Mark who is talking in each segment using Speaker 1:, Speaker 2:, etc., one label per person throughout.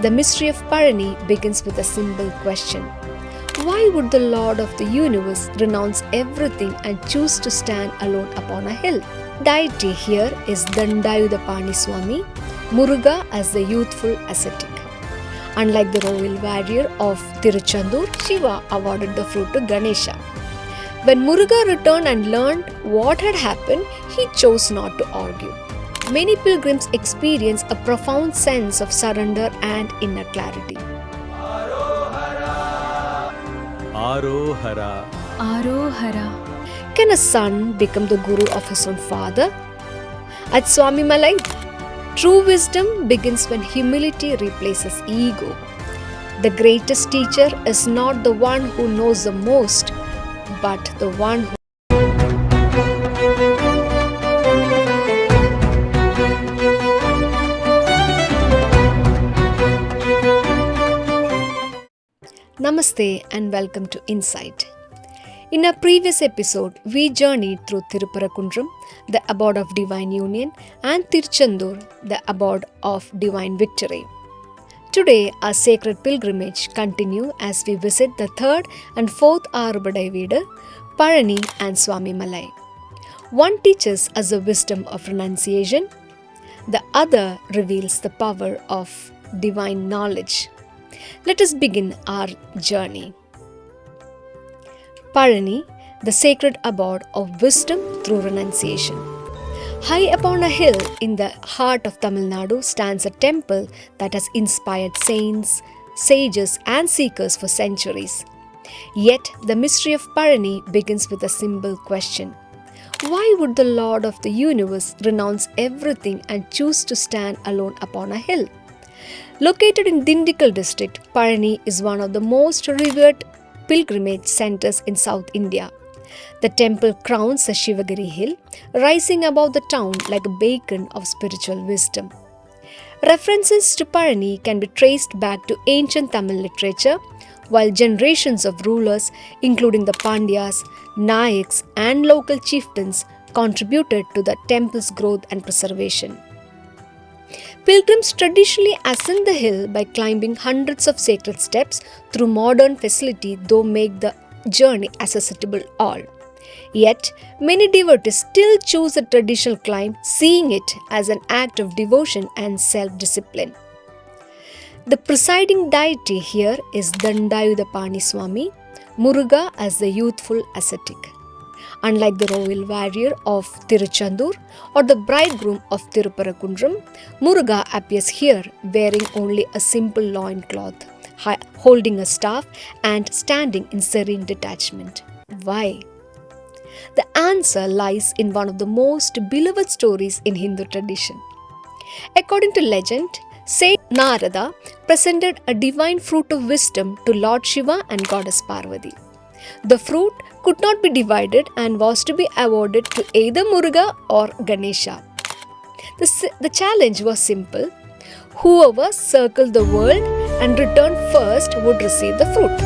Speaker 1: The mystery of Palani begins with a simple question. Why would the Lord of the universe renounce everything and choose to stand alone upon a hill? Deity here is Dandayudapani Swami, Muruga as the youthful ascetic. Unlike the royal warrior of Tiruchendur, Shiva awarded the fruit to Ganesha. When Muruga returned and learned what had happened, he chose not to argue. Many pilgrims experience a profound sense of surrender and inner clarity.
Speaker 2: Arohara.
Speaker 3: Arohara.
Speaker 1: Can a son become the guru of his own father? At Swamimalai, true wisdom begins when humility replaces ego. The greatest teacher is not the one who knows the most, but the one who Namaste and welcome to Insight. In our previous episode, we journeyed through Thiruparakundram, the abode of divine union, and Tiruchendur, the abode of divine victory. Today, our sacred pilgrimage continues as we visit the 3rd and 4th Arubadai Veedu, Palani and Swamimalai. One teaches us the wisdom of renunciation, the other reveals the power of divine knowledge. Let us begin our journey. Palani, the sacred abode of wisdom through renunciation. High upon a hill in the heart of Tamil Nadu stands a temple that has inspired saints, sages and seekers for centuries. Yet the mystery of Palani begins with a simple question. Why would the Lord of the universe renounce everything and choose to stand alone upon a hill? Located in Dindigul district, Palani is one of the most revered pilgrimage centers in South India. The temple crowns the Shivagiri hill, rising above the town like a beacon of spiritual wisdom. References to Palani can be traced back to ancient Tamil literature, while generations of rulers, including the Pandyas, Nayaks, and local chieftains, contributed to the temple's growth and preservation. Pilgrims traditionally ascend the hill by climbing hundreds of sacred steps through modern facility, though make the journey accessible all. Yet, many devotees still choose the traditional climb, seeing it as an act of devotion and self-discipline. The presiding deity here is Dandayudapani Swami, Muruga as the youthful ascetic. Unlike the royal warrior of Tiruchendur or the bridegroom of Thiruparakundram, Muruga appears here wearing only a simple loincloth, holding a staff and standing in serene detachment. Why? The answer lies in one of the most beloved stories in Hindu tradition. According to legend, Saint Narada presented a divine fruit of wisdom to Lord Shiva and Goddess Parvati. The fruit could not be divided and was to be awarded to either Muruga or Ganesha. The challenge was simple. Whoever circled the world and returned first would receive the fruit.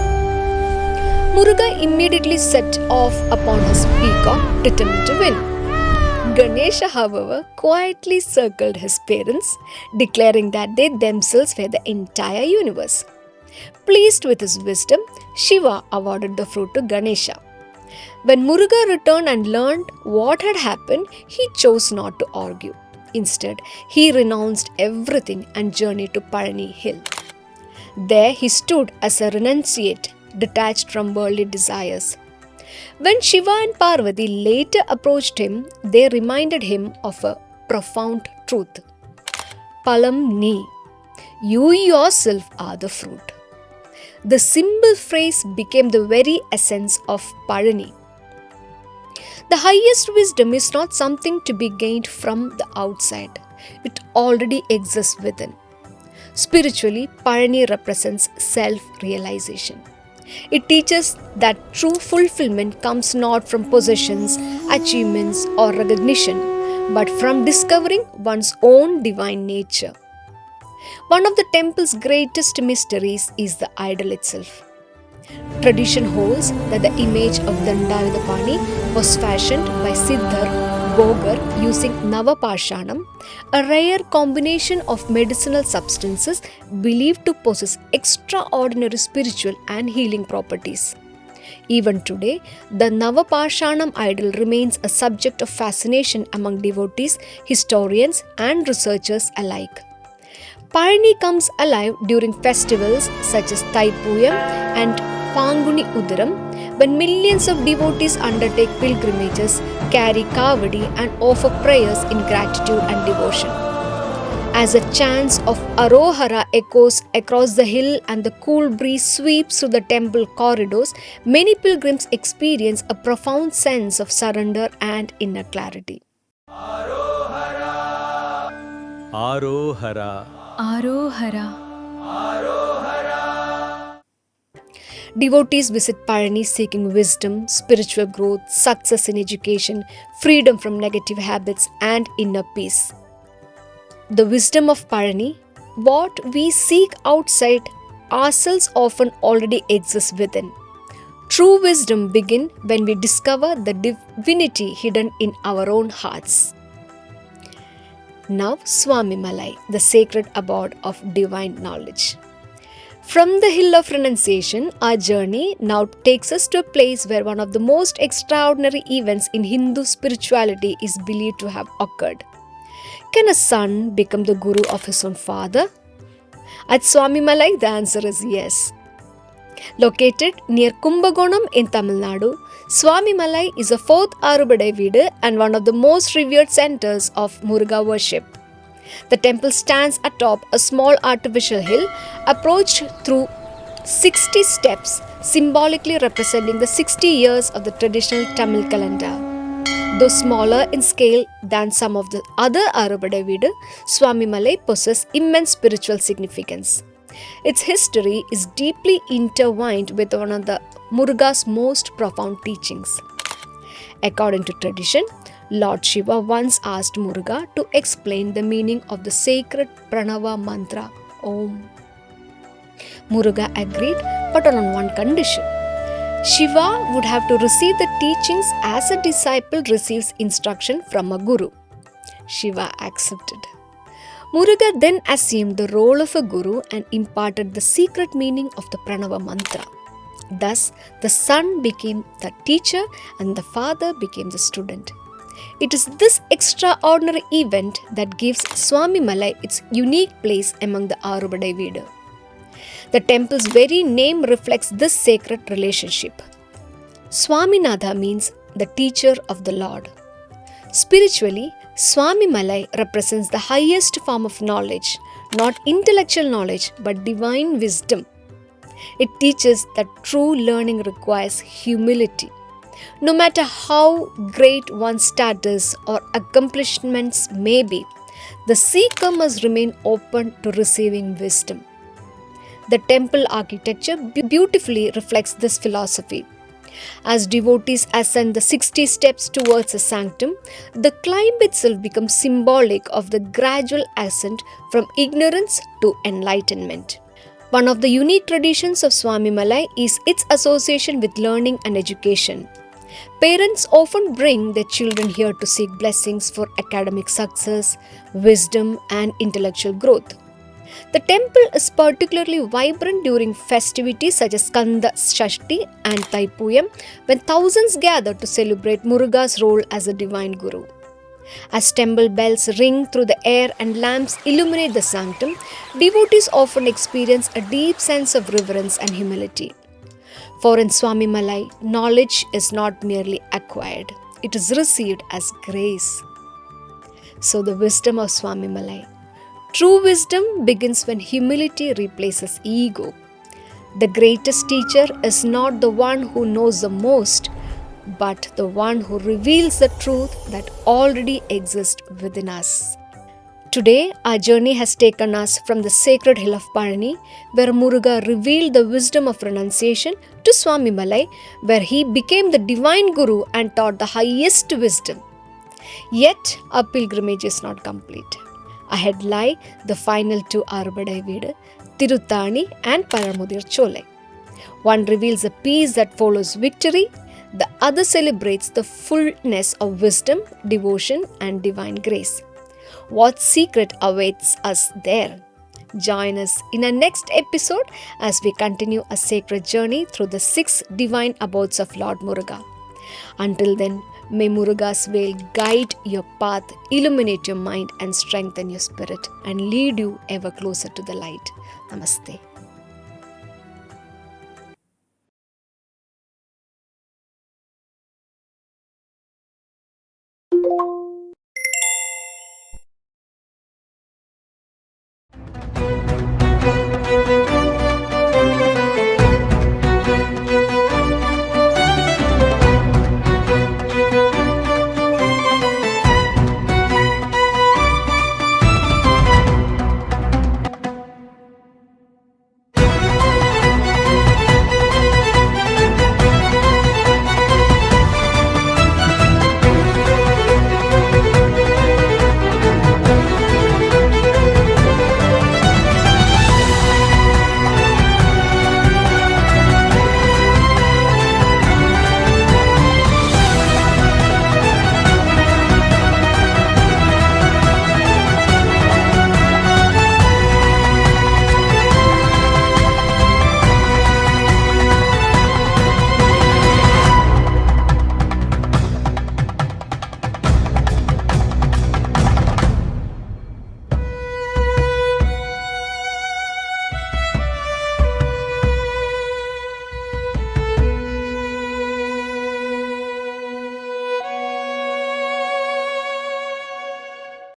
Speaker 1: Muruga immediately set off upon his peacock, determined to win. Ganesha, however, quietly circled his parents, declaring that they themselves were the entire universe. Pleased with his wisdom, Shiva awarded the fruit to Ganesha. When Muruga returned and learned what had happened, he chose not to argue. Instead, he renounced everything and journeyed to Palani hill. There he stood as a renunciate, detached from worldly desires. When Shiva and Parvati later approached him, they reminded him of a profound truth. Palam ni, you yourself are the fruit. The simple phrase became the very essence of Palani. The highest wisdom is not something to be gained from the outside. It already exists within. Spiritually, Palani represents self-realization. It teaches that true fulfillment comes not from possessions, achievements, or recognition, but from discovering one's own divine nature. One of the temple's greatest mysteries is the idol itself. Tradition holds that the image of Dandayudapani was fashioned by Siddhar Bogar using Navapashanam, a rare combination of medicinal substances believed to possess extraordinary spiritual and healing properties. Even today, the Navapashanam idol remains a subject of fascination among devotees, historians, and researchers alike. Palani comes alive during festivals such as Thaipuyam and Panguni Udaram, when millions of devotees undertake pilgrimages, carry kavadi, and offer prayers in gratitude and devotion. As a chant of Arohara echoes across the hill and the cool breeze sweeps through the temple corridors, many pilgrims experience a profound sense of surrender and inner clarity.
Speaker 2: Arohara.
Speaker 3: Arohara.
Speaker 1: Devotees visit Palani seeking wisdom, spiritual growth, success in education, freedom from negative habits, and inner peace. The wisdom of Palani, what we seek outside ourselves often already exists within. True wisdom begins when we discover the divinity hidden in our own hearts. Now, Swamimalai, the sacred abode of divine knowledge. From the hill of renunciation, our journey now takes us to a place where one of the most extraordinary events in Hindu spirituality is believed to have occurred. Can a son become the guru of his own father? At Swamimalai, the answer is yes. Located near Kumbakonam in Tamil Nadu, Swamimalai is a fourth Arubadai Veedu and one of the most revered centers of Muruga worship. The temple stands atop a small artificial hill approached through 60 steps, symbolically representing the 60 years of the traditional Tamil calendar. Though smaller in scale than some of the other Arubadai Veedu, Swamimalai possesses immense spiritual significance. Its history is deeply intertwined with one of the Muruga's most profound teachings. According to tradition, Lord Shiva once asked Muruga to explain the meaning of the sacred Pranava mantra, Om. Muruga agreed, but on one condition. Shiva would have to receive the teachings as a disciple receives instruction from a guru. Shiva accepted. Muruga then assumed the role of a guru and imparted the secret meaning of the Pranava mantra. Thus, the son became the teacher and the father became the student. It is this extraordinary event that gives Swamimalai its unique place among the Arubadai Veedu. The temple's very name reflects this sacred relationship. Swaminatha means the teacher of the Lord. Spiritually, Swamimalai represents the highest form of knowledge, not intellectual knowledge but divine wisdom. It teaches that true learning requires humility. No matter how great one's status or accomplishments may be, the seeker must remain open to receiving wisdom. The temple architecture beautifully reflects this philosophy. As devotees ascend the 60 steps towards the sanctum, the climb itself becomes symbolic of the gradual ascent from ignorance to enlightenment. One of the unique traditions of Swamimalai is its association with learning and education. Parents often bring their children here to seek blessings for academic success, wisdom, and intellectual growth. The temple is particularly vibrant during festivities such as Skanda Shashti and Thaipuyam, when thousands gather to celebrate Muruga's role as a divine guru. As temple bells ring through the air and lamps illuminate the sanctum, devotees often experience a deep sense of reverence and humility. For in Swamimalai, knowledge is not merely acquired, it is received as grace. So the wisdom of Swamimalai. True wisdom begins when humility replaces ego. The greatest teacher is not the one who knows the most, but the one who reveals the truth that already exists within us. Today, our journey has taken us from the sacred hill of Palani, where Muruga revealed the wisdom of renunciation, to Swamimalai, where he became the divine guru and taught the highest wisdom. Yet, our pilgrimage is not complete. Ahead lie the final two Arubadai Veedu, Tirutani and Paramudir Cholai. One reveals a peace that follows victory, The other celebrates the fullness of wisdom, devotion, and divine grace. What secret awaits us there? Join us in our next episode as we continue a sacred journey through the 6 divine abodes of Lord Muruga. Until then, may Muruga's veil guide your path, illuminate your mind, and strengthen your spirit, and lead you ever closer to the light. Namaste.